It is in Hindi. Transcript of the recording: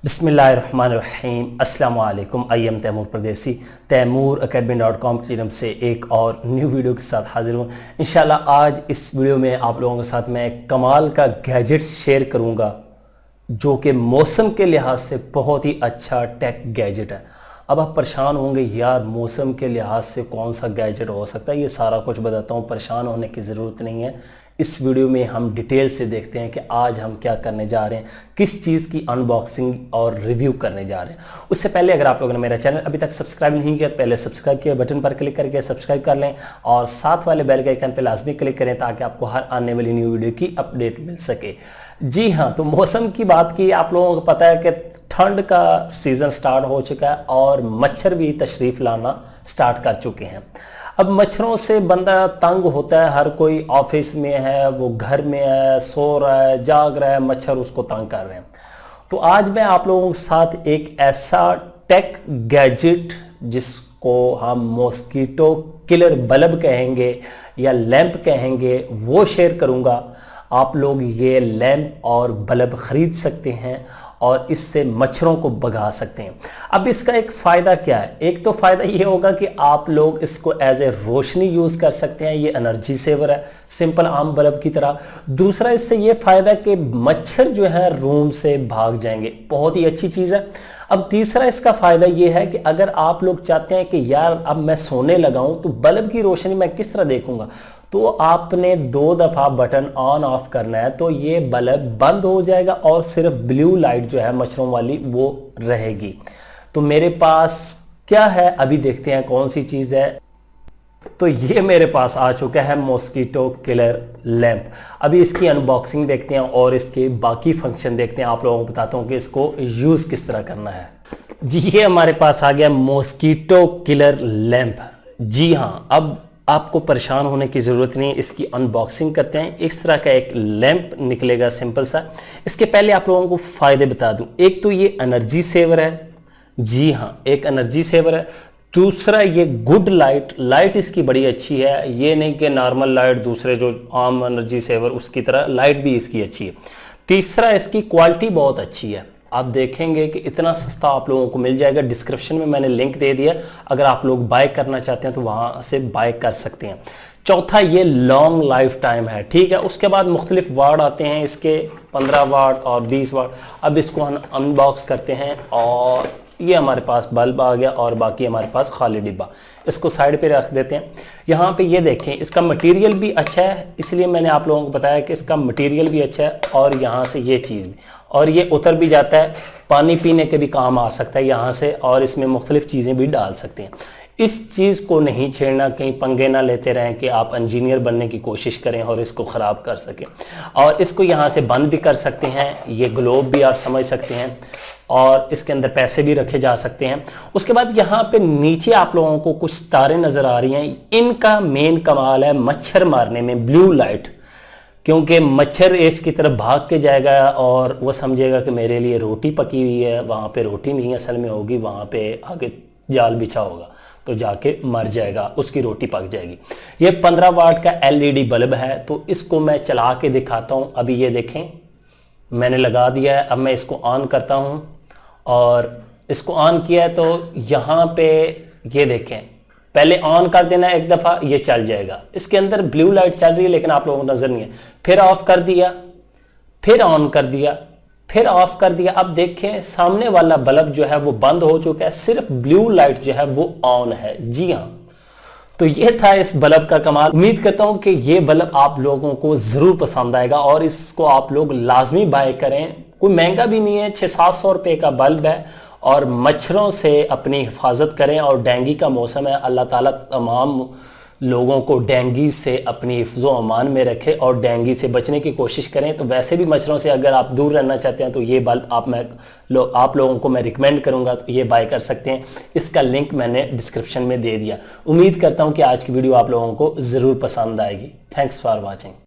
बिस्मिल्लाहिर्रहमानिर्रहीम अस्सलाम वालेकुम। आई एम तैमूर परदेसी तैमूर academy.com की तरफ से एक और न्यू वीडियो के साथ हाजिर हूँ। इंशाल्लाह आज इस वीडियो में आप लोगों के साथ मैं एक कमाल का गैजेट शेयर करूँगा जो कि मौसम के लिहाज से बहुत ही अच्छा टेक गैजेट है। अब आप परेशान होंगे यार मौसम के लिहाज से कौन सा गैजेट हो सकता है, ये सारा कुछ बताता हूँ। परेशान होने की ज़रूरत नहीं है। इस वीडियो में हम डिटेल से देखते हैं कि आज हम क्या करने जा रहे हैं, किस चीज़ की अनबॉक्सिंग और रिव्यू करने जा रहे हैं। उससे पहले अगर आप लोगों ने मेरा चैनल अभी तक सब्सक्राइब नहीं किया, पहले सब्सक्राइब किया बटन पर क्लिक करके सब्सक्राइब कर लें और साथ वाले बेल के आइकन पर लाजमी क्लिक करें ताकि आपको हर आने वाली न्यू वीडियो की अपडेट मिल सके। जी हाँ, तो मौसम की बात की, आप लोगों को पता है कि ठंड का सीज़न स्टार्ट हो चुका है और मच्छर भी तशरीफ़ लाना स्टार्ट कर चुके हैं। अब मच्छरों से बंदा तंग होता है, हर कोई ऑफिस में है, वो घर में है, सो रहा है, जाग रहा है, मच्छर उसको तंग कर रहे हैं। तो आज मैं आप लोगों के साथ एक ऐसा टेक गैजेट जिसको हम मॉस्किटो किलर बल्ब कहेंगे या लैंप कहेंगे वो शेयर करूंगा। आप लोग ये लैंप और बल्ब खरीद सकते हैं और इससे मच्छरों को भगा सकते हैं। अब इसका एक फ़ायदा क्या है? एक तो फ़ायदा ये होगा कि आप लोग इसको एज ए रोशनी यूज़ कर सकते हैं, ये एनर्जी सेवर है सिंपल आम बल्ब की तरह। दूसरा इससे ये फ़ायदा कि मच्छर जो है रूम से भाग जाएंगे, बहुत ही अच्छी चीज़ है। अब तीसरा इसका फ़ायदा ये है कि अगर आप लोग चाहते हैं कि यार अब मैं सोने लगा हूँ तो बल्ब की रोशनी मैं किस तरह देखूंगा, तो आपने 2 दफ़ा बटन ऑन ऑफ करना है तो ये बल्ब बंद हो जाएगा और सिर्फ ब्लू लाइट जो है मच्छरों वाली वो रहेगी। तो मेरे पास क्या है अभी देखते हैं कौन सी चीज़ है। तो ये मेरे पास आ चुका है मॉस्किटो किलर लैंप। अभी इसकी अनबॉक्सिंग देखते हैं और इसके बाकी फंक्शन देखते हैं। आप लोगों को बताता हूँ कि इसको यूज़ किस तरह करना है। जी, ये हमारे पास आ गया मॉस्किटो किलर लैंप। जी हाँ, अब आपको परेशान होने की ज़रूरत नहीं है, इसकी अनबॉक्सिंग करते हैं। इस तरह का एक लैंप निकलेगा सिंपल सा। इसके पहले आप लोगों को फ़ायदे बता दूं। एक तो ये एनर्जी सेवर है, जी हाँ एक एनर्जी सेवर है। दूसरा ये गुड लाइट इसकी बड़ी अच्छी है, ये नहीं कि नॉर्मल लाइट दूसरे जो आम एनर्जी सेवर उसकी तरह, लाइट भी इसकी अच्छी है। तीसरा इसकी क्वालिटी बहुत अच्छी है। आप देखेंगे कि इतना सस्ता आप लोगों को मिल जाएगा। डिस्क्रिप्शन में मैंने लिंक दे दिया, अगर आप लोग बाय करना चाहते हैं तो वहां से बाय कर सकते हैं। चौथा ये लॉन्ग लाइफ टाइम है, ठीक है। उसके बाद मुख्तलिफ वाट आते हैं इसके, 15 वाट और 20 वाट। अब इसको हम अनबॉक्स करते हैं और ये हमारे पास बल्ब आ गया और बाकी हमारे पास खाली डिब्बा। इसको साइड पे रख देते हैं। यहाँ पे ये देखें इसका मटेरियल भी अच्छा है, इसलिए मैंने आप लोगों को बताया कि इसका मटेरियल भी अच्छा है। और यहाँ से ये चीज़ भी, और ये उतर भी जाता है, पानी पीने के भी काम आ सकता है यहाँ से, और इसमें मुख्तलिफ चीज़ें भी डाल सकते हैं। इस चीज़ को नहीं छेड़ना, कहीं पंगे ना लेते रहें कि आप इंजीनियर बनने की कोशिश करें और इसको ख़राब कर सकें। और इसको यहाँ से बंद भी कर सकते हैं, ये ग्लोब भी आप समझ सकते हैं, और इसके अंदर पैसे भी रखे जा सकते हैं। उसके बाद यहाँ पे नीचे आप लोगों को कुछ तारें नज़र आ रही हैं, इनका मेन कमाल है मच्छर मारने में, ब्लू लाइट। क्योंकि मच्छर इसकी तरफ भाग के जाएगा और वो समझेगा कि मेरे लिए रोटी पकी हुई है, वहाँ पे रोटी नहीं असल में होगी, वहाँ पे आगे जाल बिछा होगा तो जाके मर जाएगा, उसकी रोटी पक जाएगी। ये 15 वाट का LED बल्ब है, तो इसको मैं चला के दिखाता हूँ। अभी ये देखें मैंने लगा दिया है। अब मैं इसको ऑन करता हूँ और इसको ऑन किया है तो यहाँ पे ये देखें, पहले ऑन कर देना एक दफ़ा, ये चल जाएगा। इसके अंदर ब्लू लाइट चल रही है लेकिन आप लोगों को नज़र नहीं है। फिर ऑफ कर दिया, फिर ऑन कर दिया, फिर ऑफ कर दिया। अब देखें सामने वाला बल्ब जो है वो बंद हो चुका है, सिर्फ ब्लू लाइट जो है वो ऑन है। जी हाँ, तो ये था इस बल्ब का कमाल। उम्मीद करता हूं कि ये बल्ब आप लोगों को जरूर पसंद आएगा और इसको आप लोग लाजमी बाय करें। कोई महंगा भी नहीं है, 600-700 रुपए का बल्ब है। और मच्छरों से अपनी हिफाजत करें, और डेंगू का मौसम है, अल्लाह ताला तमाम लोगों को डेंगू से अपनी हिफ्ज़ो अमान में रखे और डेंगू से बचने की कोशिश करें। तो वैसे भी मच्छरों से अगर आप दूर रहना चाहते हैं तो ये बल्ब आप लोगों को मैं रिकमेंड करूंगा, तो ये बाय कर सकते हैं। इसका लिंक मैंने डिस्क्रिप्शन में दे दिया। उम्मीद करता हूं कि आज की वीडियो आप लोगों को ज़रूर पसंद आएगी। Thanks for watching.